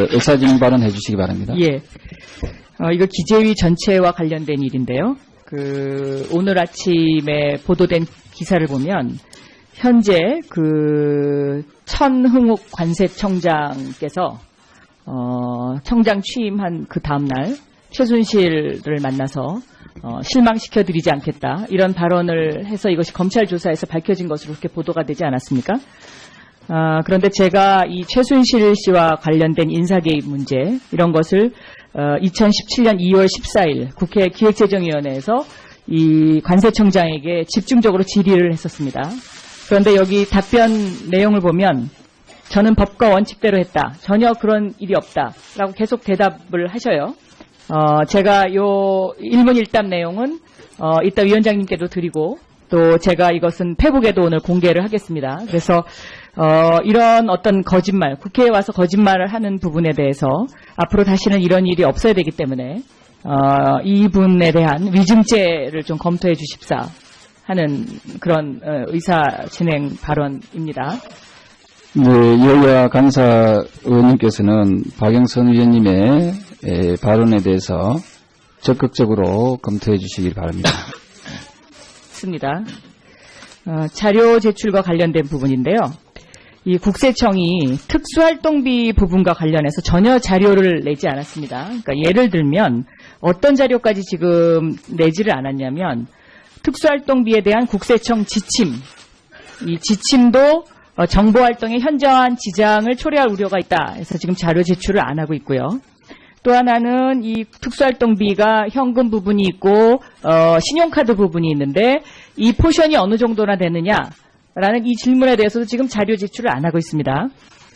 의사진행 발언해 주시기 바랍니다. 예. 이거 기재위 전체와 관련된 일인데요. 오늘 아침에 보도된 기사를 보면 현재 천흥욱 관세청장께서 청장 취임한 그 다음날 최순실을 만나서 실망시켜드리지 않겠다 이런 발언을 해서 이것이 검찰 조사에서 밝혀진 것으로 그렇게 보도가 되지 않았습니까? 그런데 제가 이 최순실 씨와 관련된 인사개입 문제 이런 것을 2017년 2월 14일 국회 기획재정위원회에서 이 관세청장에게 집중적으로 질의를 했었습니다. 그런데 여기 답변 내용을 보면 저는 법과 원칙대로 했다. 전혀 그런 일이 없다라고 계속 대답을 하셔요. 제가 요 일문일답 내용은 이따 위원장님께도 드리고 또 제가 이것은 페북에도 오늘 공개를 하겠습니다. 그래서 이런 어떤 거짓말, 국회에 와서 거짓말을 하는 부분에 대해서 앞으로 다시는 이런 일이 없어야 되기 때문에 이분에 대한 위증죄를 좀 검토해 주십사 하는 그런 의사 진행 발언입니다. 네, 여야 간사 의원님께서는 박영선 위원님의 발언에 대해서 적극적으로 검토해 주시기 바랍니다. 습니다. 자료 제출과 관련된 부분인데요. 이 국세청이 특수활동비 부분과 관련해서 전혀 자료를 내지 않았습니다. 그러니까 예를 들면 어떤 자료까지 지금 내지를 않았냐면 특수활동비에 대한 국세청 지침, 이 지침도 정보활동에 현저한 지장을 초래할 우려가 있다 해서 지금 자료 제출을 안 하고 있고요. 또 하나는 이 특수활동비가 현금 부분이 있고 신용카드 부분이 있는데 이 포션이 어느 정도나 되느냐라는 이 질문에 대해서도 지금 자료 제출을 안 하고 있습니다.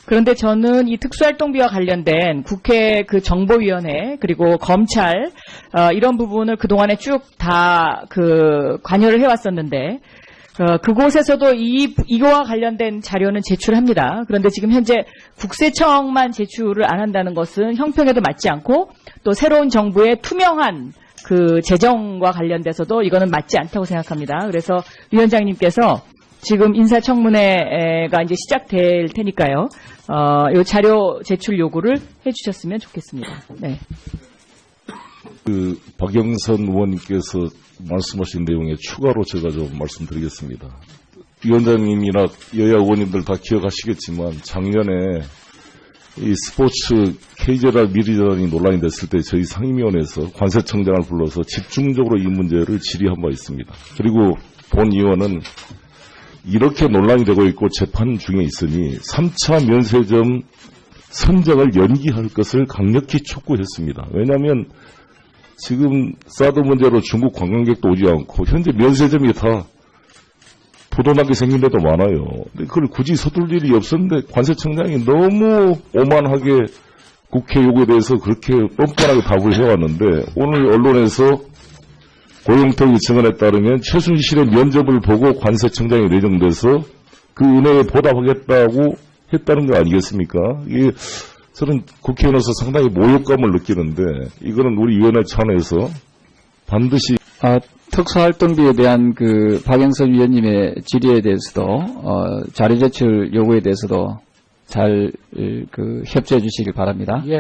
그런데 저는 이 특수활동비와 관련된 국회 정보위원회 그리고 검찰 이런 부분을 그동안에 쭉 다 관여를 해왔었는데 그곳에서도 이거와 관련된 자료는 제출합니다. 그런데 지금 현재 국세청만 제출을 안 한다는 것은 형평에도 맞지 않고 또 새로운 정부의 투명한 재정과 관련돼서도 이거는 맞지 않다고 생각합니다. 그래서 위원장님께서 지금 인사청문회가 이제 시작될 테니까요. 요 자료 제출 요구를 해주셨으면 좋겠습니다. 네. 박영선 의원님께서 말씀하신 내용에 추가로 제가 좀 말씀드리겠습니다. 위원장님이나 여야 의원님들 다 기억하시겠지만 작년에 이 스포츠 KZR 미리전이 논란이 됐을 때 저희 상임위원회에서 관세청장을 불러서 집중적으로 이 문제를 질의한 바 있습니다. 그리고 본 의원은 이렇게 논란이 되고 있고 재판 중에 있으니 3차 면세점 선정을 연기할 것을 강력히 촉구했습니다. 왜냐하면 지금 사드 문제로 중국 관광객도 오지 않고 현재 면세점이 다 부도나게 생긴 데도 많아요. 근데 그걸 굳이 서둘 일이 없었는데 관세청장이 너무 오만하게 국회 요구에 대해서 그렇게 뻔뻔하게 답을 해왔는데 오늘 언론에서 고영택의 증언에 따르면 최순실의 면접을 보고 관세청장이 내정돼서 그 은혜에 보답하겠다고 했다는 거 아니겠습니까? 이게 저는 국회의원으로서 상당히 모욕감을 느끼는데 이거는 우리 위원회 차원에서 반드시 특수활동비에 대한 박영선 위원님의 질의에 대해서도 자료 제출 요구에 대해서도 잘 협조해 주시길 바랍니다. 예.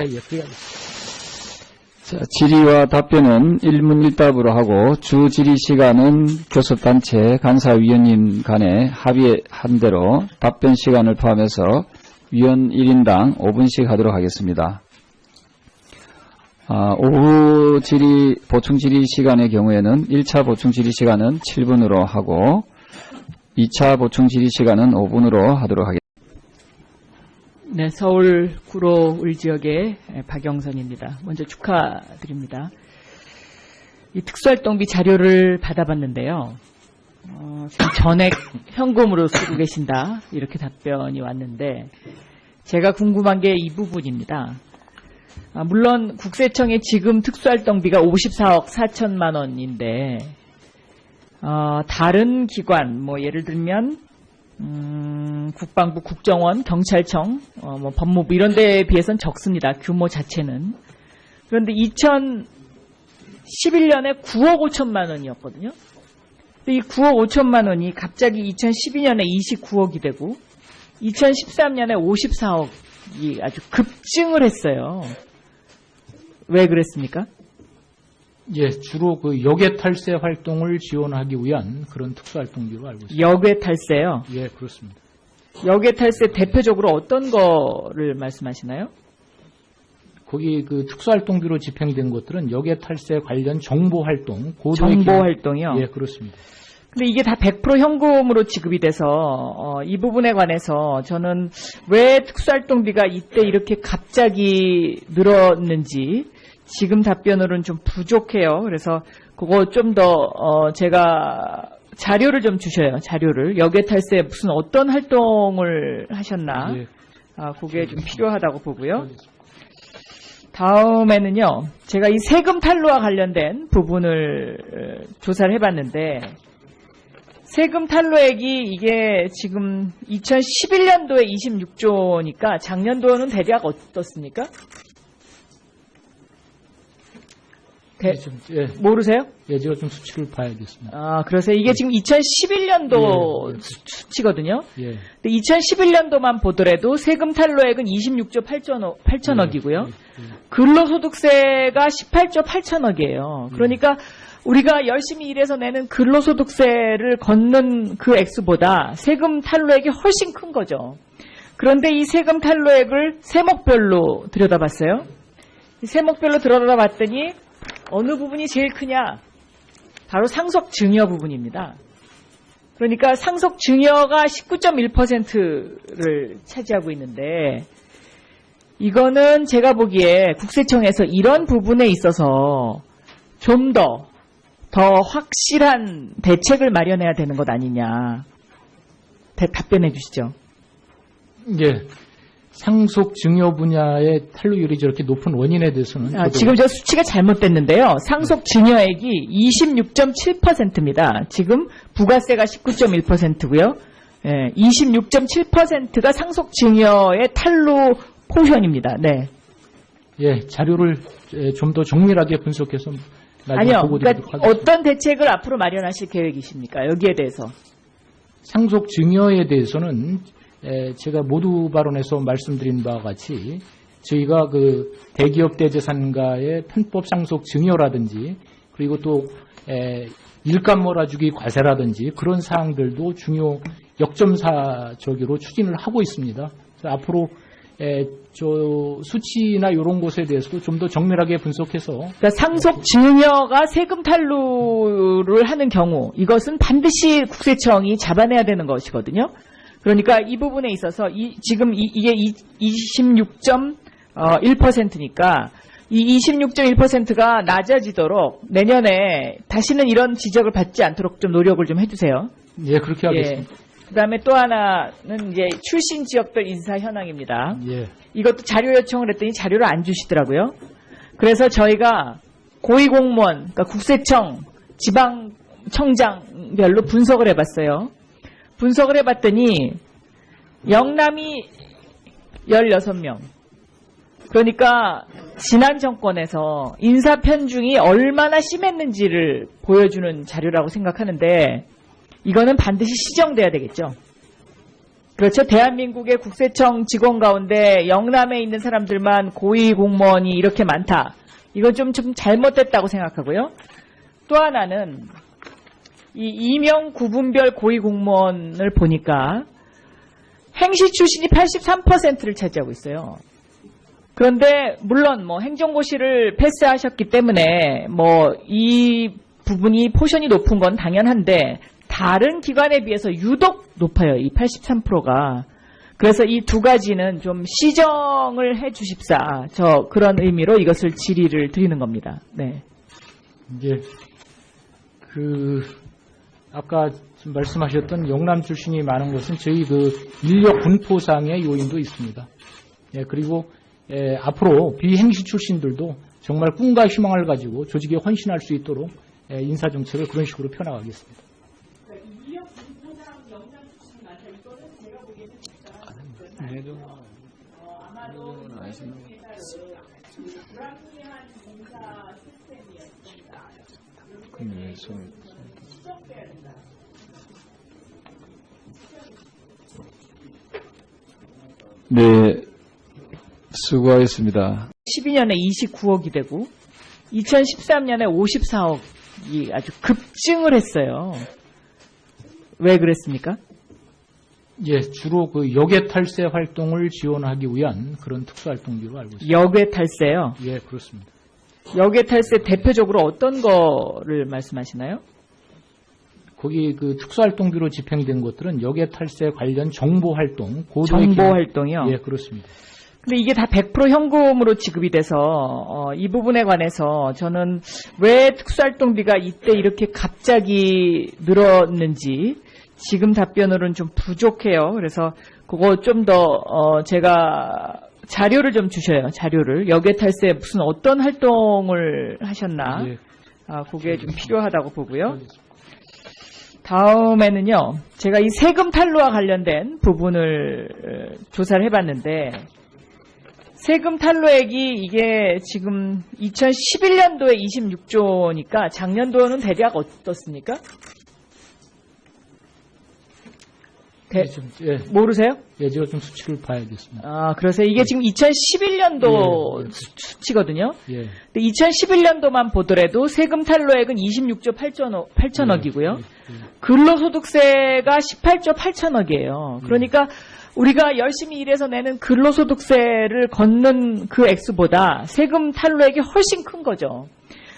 자, 질의와 답변은 일문일답으로 하고 주 질의 시간은 교섭단체 간사위원님 간에 합의한 대로 답변 시간을 포함해서 위원 1인당 5분씩 하도록 하겠습니다. 오후 질의, 보충 질의 시간의 경우에는 1차 보충 질의 시간은 7분으로 하고 2차 보충 질의 시간은 5분으로 하도록 하겠습니다. 네, 서울 구로 울지역의 박영선입니다. 먼저 축하드립니다. 이 특수활동비 자료를 받아봤는데요. 지금 전액 현금으로 쓰고 계신다 이렇게 답변이 왔는데 제가 궁금한 게 이 부분입니다. 물론 국세청의 지금 특수활동비가 54억 4천만 원인데 다른 기관 예를 들면 국방부, 국정원, 경찰청, 법무부 이런 데에 비해서는 적습니다. 규모 자체는. 그런데 2011년에 9억 5천만 원이었거든요. 이 9억 5천만 원이 갑자기 2012년에 29억이 되고 2013년에 54억 아주 급증을 했어요. 왜 그랬습니까? 예, 주로 그 역외 탈세 활동을 지원하기 위한 그런 특수활동비로 알고 있습니다. 역외 탈세요. 예, 그렇습니다. 역외 탈세 대표적으로 어떤 거를 말씀하시나요? 거기 그 특수활동비로 집행된 것들은 역외 탈세 관련 정보활동, 고도의 정보 기능- 활동이요. 예, 그렇습니다. 근데 이게 다 100% 현금으로 지급이 돼서 이 부분에 관해서 저는 왜 특수활동비가 이때 이렇게 갑자기 늘었는지 지금 답변으로는 좀 부족해요. 그래서 그거 좀 더 제가 자료를 좀 주셔요. 자료를 역외 탈세 무슨 어떤 활동을 하셨나? 예, 그게 좀 필요하다고 보고요. 다음에는요, 제가 이 세금 탈루와 관련된 부분을 조사를 해봤는데, 세금 탈루액이 이게 지금 2011년도에 26조니까 작년도는 대략 어떻습니까? 예, 모르세요? 예, 제가 좀 수치를 봐야겠습니다. 그래서 이게 지금 2011년도 예, 예. 수치거든요. 예, 근데 2011년도만 보더라도 세금 탈루액은 26조 8천억이고요. 근로소득세가 18조 8천억이에요. 그러니까 우리가 열심히 일해서 내는 근로소득세를 걷는 그 액수보다 세금 탈루액이 훨씬 큰 거죠. 그런데 이 세금 탈루액을 세목별로 들여다봤어요. 이 세목별로 들여다봤더니 어느 부분이 제일 크냐? 바로 상속증여 부분입니다. 그러니까 상속증여가 19.1%를 차지하고 있는데 이거는 제가 보기에 국세청에서 이런 부분에 있어서 좀 더 확실한 대책을 마련해야 되는 것 아니냐. 답변해 주시죠. 예. 상속 증여 분야의 탈루율이 저렇게 높은 원인에 대해서는 지금 저 수치가 잘못됐는데요. 상속 증여액이 26.7%입니다. 지금 부가세가 19.1%고요. 26.7%가 상속 증여의 탈루 포션입니다. 네. 예, 자료를 좀 더 정밀하게 분석해서 나중에 아니요. 보고 그러니까 드리도록 하겠습니다. 어떤 대책을 앞으로 마련하실 계획이십니까? 여기에 대해서. 상속 증여에 대해서는 제가 모두 발언에서 말씀드린 바와 같이 저희가 그 대기업 대재산가의 편법 상속 증여라든지 그리고 또 일감 몰아주기 과세라든지 그런 사항들도 중요 역점사적으로 추진을 하고 있습니다. 그래서 앞으로 저 수치나 이런 것에 대해서도 좀 더 정밀하게 분석해서 그러니까 상속 증여가 세금 탈루를 하는 경우 이것은 반드시 국세청이 잡아내야 되는 것이거든요. 그러니까 이 부분에 있어서 지금 이게 26.1%니까 이 26.1%가 낮아지도록 내년에 다시는 이런 지적을 받지 않도록 좀 노력을 좀 해주세요. 예, 그렇게 하겠습니다. 그다음에 또 하나는 이제 출신 지역별 인사 현황입니다. 예. 이것도 자료 요청을 했더니 자료를 안 주시더라고요. 그래서 저희가 고위공무원, 그러니까 국세청, 지방청장별로 분석을 해봤어요. 분석을 해봤더니 영남이 16명. 그러니까 지난 정권에서 인사 편중이 얼마나 심했는지를 보여주는 자료라고 생각하는데 이거는 반드시 시정돼야 되겠죠. 그렇죠. 대한민국의 국세청 직원 가운데 영남에 있는 사람들만 고위 공무원이 이렇게 많다. 이건 좀 잘못됐다고 생각하고요. 또 하나는 이 임용 구분별 고위 공무원을 보니까 행시 출신이 83%를 차지하고 있어요. 그런데 물론 뭐 행정고시를 패스하셨기 때문에 뭐 이 부분이 포션이 높은 건 당연한데 다른 기관에 비해서 유독 높아요. 이 83%가. 그래서 이 두 가지는 좀 시정을 해 주십사. 저 그런 의미로 이것을 질의를 드리는 겁니다. 네. 이제 아까 말씀하셨던 영남 출신이 많은 것은 저희 그 인력 분포상의 요인도 있습니다. 예, 그리고 앞으로 비행시 출신들도 정말 꿈과 희망을 가지고 조직에 헌신할 수 있도록 인사 정책을 그런 식으로 펴나가겠습니다. 네, 수고하셨습니다. 12년에 29억이 되고 2013년에 54억이 아주 급증을 했어요. 왜 그랬습니까? 예, 주로 그 역외 탈세 활동을 지원하기 위한 그런 특수활동비로 알고 있습니다. 역외 탈세요. 예, 그렇습니다. 역외 탈세 대표적으로 어떤 거를 말씀하시나요? 거기 그 특수활동비로 집행된 것들은 역외 탈세 관련 정보활동, 고도의 정보 기능- 활동이요. 예, 그렇습니다. 근데 이게 다 100% 현금으로 지급이 돼서 이 부분에 관해서 저는 왜 특수활동비가 이때 이렇게 갑자기 늘었는지 지금 답변으로는 좀 부족해요. 그래서 그거 좀 더 제가 자료를 좀 주셔요. 자료를. 역외탈세 무슨 어떤 활동을 하셨나. 예, 그게 좀 필요하다고 보고요. 다음에는요. 제가 이 세금 탈루와 관련된 부분을 조사를 해봤는데 세금 탈루액이 이게 지금 2011년도에 26조니까 작년도는 대략 어떻습니까? 예, 모르세요? 예, 제가 좀 수치를 봐야겠습니다. 그래서 이게 지금 2011년도 예, 예. 수치거든요. 예, 근데 2011년도만 보더라도 세금 탈루액은 26조 8천억이고요. 근로소득세가 18조 8천억이에요. 그러니까 우리가 열심히 일해서 내는 근로소득세를 걷는 그 액수보다 세금 탈루액이 훨씬 큰 거죠.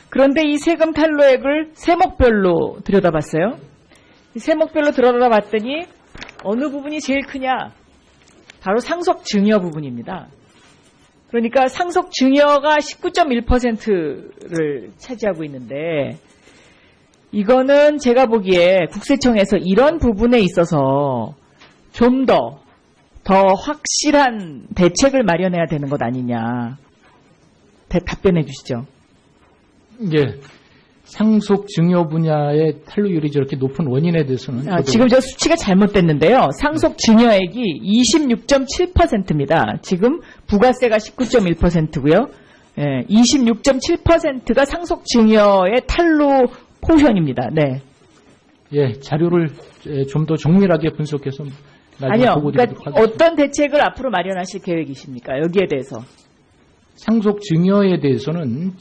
그런데 이 세금 탈루액을 세목별로 들여다봤어요. 이 세목별로 들여다봤더니 어느 부분이 제일 크냐? 바로 상속증여 부분입니다. 그러니까 상속증여가 19.1%를 차지하고 있는데 이거는 제가 보기에 국세청에서 이런 부분에 있어서 좀 더 확실한 대책을 마련해야 되는 것 아니냐. 답변해 주시죠. 예. 상속 증여 분야의 탈루율이 저렇게 높은 원인에 대해서는 지금 저 수치가 잘못됐는데요. 상속 증여액이 26.7%입니다. 지금 부가세가 19.1%고요. 예, 26.7%가 상속 증여의 탈루 포션입니다. 네. 예, 자료를 좀 더 정밀하게 분석해서 나중에 아니요. 보고 그러니까 드리도록 하겠습니다. 어떤 대책을 앞으로 마련하실 계획이십니까? 여기에 대해서. 상속 증여에 대해서는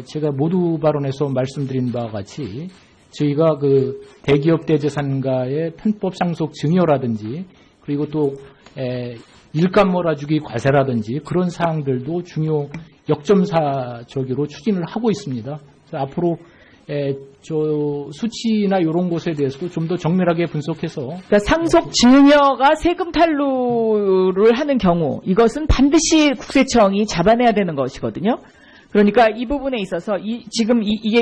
제가 모두 발언에서 말씀드린 바와 같이 저희가 그 대기업 대재산가의 편법 상속 증여라든지 그리고 또 일감 몰아주기 과세라든지 그런 사항들도 중요 역점사적으로 추진을 하고 있습니다. 그래서 앞으로 저 수치나 이런 것에 대해서도 좀 더 정밀하게 분석해서 그러니까 상속 증여가 세금 탈루를 하는 경우 이것은 반드시 국세청이 잡아내야 되는 것이거든요. 그러니까 이 부분에 있어서 지금 이게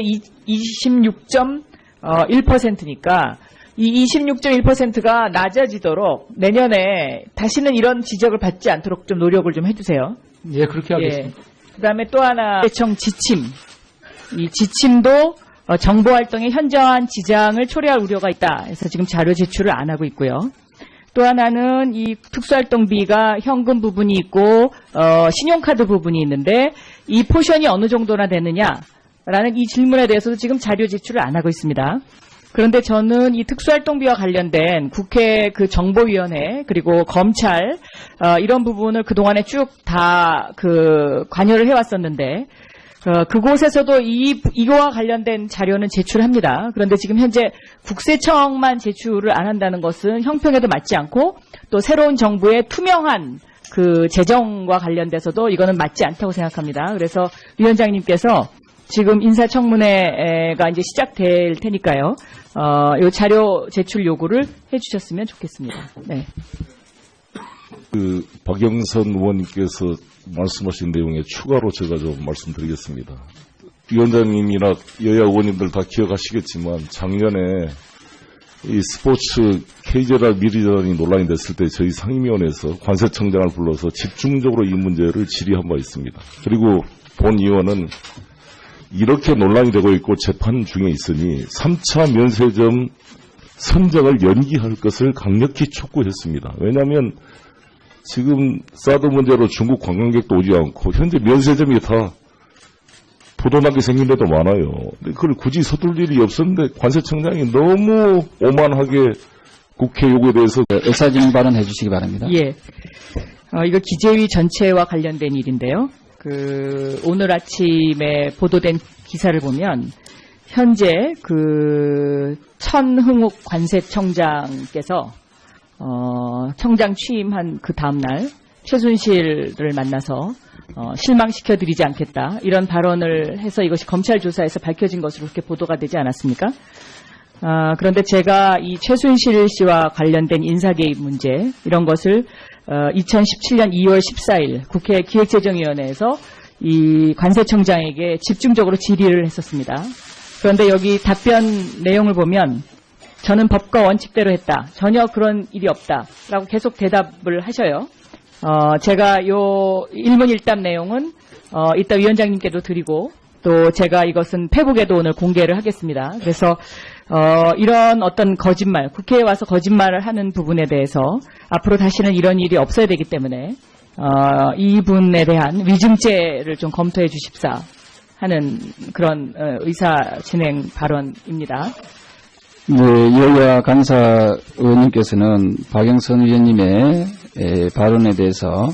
26.1%니까 이 26.1%가 낮아지도록 내년에 다시는 이런 지적을 받지 않도록 좀 노력을 좀 해주세요. 예, 그렇게 하겠습니다. 그다음에 또 하나 국세청 지침. 이 지침도 정보활동에 현저한 지장을 초래할 우려가 있다. 그래서 지금 자료 제출을 안 하고 있고요. 또 하나는 이 특수활동비가 현금 부분이 있고 신용카드 부분이 있는데 이 포션이 어느 정도나 되느냐라는 이 질문에 대해서도 지금 자료 제출을 안 하고 있습니다. 그런데 저는 이 특수활동비와 관련된 국회 그 정보위원회 그리고 검찰 이런 부분을 그동안에 쭉 다 그 관여를 해왔었는데 그곳에서도 이거와 관련된 자료는 제출합니다. 그런데 지금 현재 국세청만 제출을 안 한다는 것은 형평에도 맞지 않고 또 새로운 정부의 투명한 그 재정과 관련돼서도 이거는 맞지 않다고 생각합니다. 그래서 위원장님께서 지금 인사청문회가 이제 시작될 테니까요. 이 자료 제출 요구를 해주셨으면 좋겠습니다. 네. 박영선 의원님께서 말씀하신 내용에 추가로 제가 좀 말씀드리겠습니다. 위원장님이나 여야 의원님들 다 기억하시겠지만 작년에 이 스포츠 KJ라 미리전이 논란이 됐을 때 저희 상임위원회에서 관세청장을 불러서 집중적으로 이 문제를 질의한 바 있습니다. 그리고 본 의원은 이렇게 논란이 되고 있고 재판 중에 있으니 3차 면세점 선정을 연기할 것을 강력히 촉구했습니다. 왜냐하면 지금 사드 문제로 중국 관광객도 오지 않고 현재 면세점이 다 부도나게 생긴 데도 많아요. 근데 그걸 굳이 서둘 일이 없었는데 관세청장이 너무 오만하게 국회 요구에 대해서 의사진행 발언해 주시기 바랍니다. 예. 이거 기재위 전체와 관련된 일인데요. 오늘 아침에 보도된 기사를 보면 현재 천흥욱 관세청장께서 청장 취임한 그 다음날 최순실을 만나서 실망시켜드리지 않겠다 이런 발언을 해서 이것이 검찰 조사에서 밝혀진 것으로 그렇게 보도가 되지 않았습니까? 그런데 제가 이 최순실 씨와 관련된 인사개입 문제 이런 것을 2017년 2월 14일 국회 기획재정위원회에서 이 관세청장에게 집중적으로 질의를 했었습니다. 그런데 여기 답변 내용을 보면 저는 법과 원칙대로 했다. 전혀 그런 일이 없다라고 계속 대답을 하셔요. 제가 요 일문일답 내용은 이따 위원장님께도 드리고 또 제가 이것은 페북에도 오늘 공개를 하겠습니다. 그래서 이런 어떤 거짓말, 국회에 와서 거짓말을 하는 부분에 대해서 앞으로 다시는 이런 일이 없어야 되기 때문에 이분에 대한 위증죄를 좀 검토해 주십사 하는 그런 의사 진행 발언입니다. 네, 여야 간사 의원님께서는 박영선 의원님의 발언에 대해서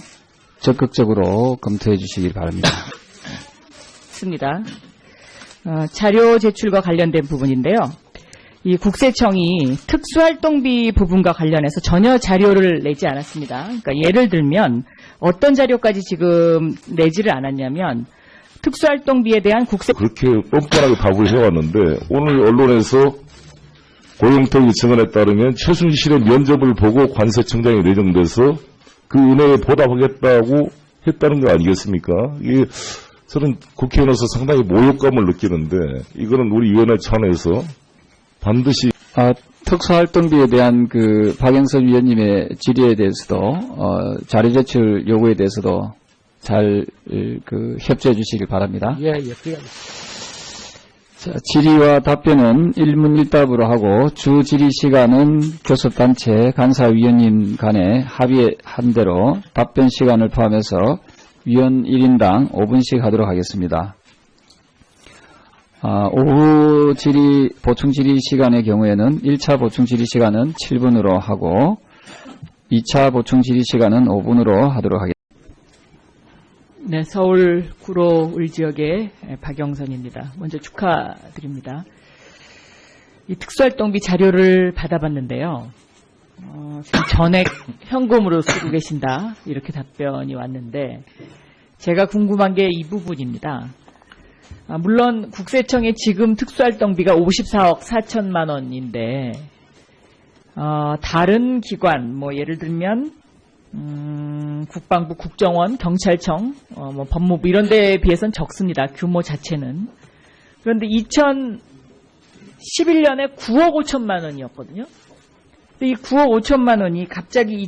적극적으로 검토해 주시기 바랍니다. 있습니다. 자료 제출과 관련된 부분인데요. 이 국세청이 특수활동비 부분과 관련해서 전혀 자료를 내지 않았습니다. 그러니까 예를 들면 어떤 자료까지 지금 내지를 않았냐면 특수활동비에 대한 그렇게 뻔뻔하게 답을 해왔는데 오늘 언론에서 고영택의 증언에 따르면 최순실의 면접을 보고 관세청장이 내정돼서 그 은혜에 보답하겠다고 했다는 거 아니겠습니까? 이게 저는 국회의원으로서 상당히 모욕감을 느끼는데 이거는 우리 위원회 차원에서 반드시 특수활동비에 대한 박영선 위원님의 질의에 대해서도 자료 제출 요구에 대해서도 잘 협조해 주시길 바랍니다. 예. 자, 질의와 답변은 일문일답으로 하고 주 질의 시간은 교섭단체 간사위원님 간에 합의한 대로 답변 시간을 포함해서 위원 1인당 5분씩 하도록 하겠습니다. 오후 질의, 보충 질의 시간의 경우에는 1차 보충 질의 시간은 7분으로 하고 2차 보충 질의 시간은 5분으로 하도록 하겠습니다. 네, 서울 구로 울 지역의 박영선입니다. 먼저 축하드립니다. 이 특수활동비 자료를 받아봤는데요. 지금 전액 현금으로 쓰고 계신다 이렇게 답변이 왔는데 제가 궁금한 게 이 부분입니다. 물론 국세청의 지금 특수활동비가 54억 4천만 원인데 다른 기관 뭐 예를 들면 국방부, 국정원, 경찰청, 법무부 이런 데에 비해서는 적습니다. 규모 자체는. 그런데 2011년에 9억 5천만 원이었거든요. 근데 이 9억 5천만 원이 갑자기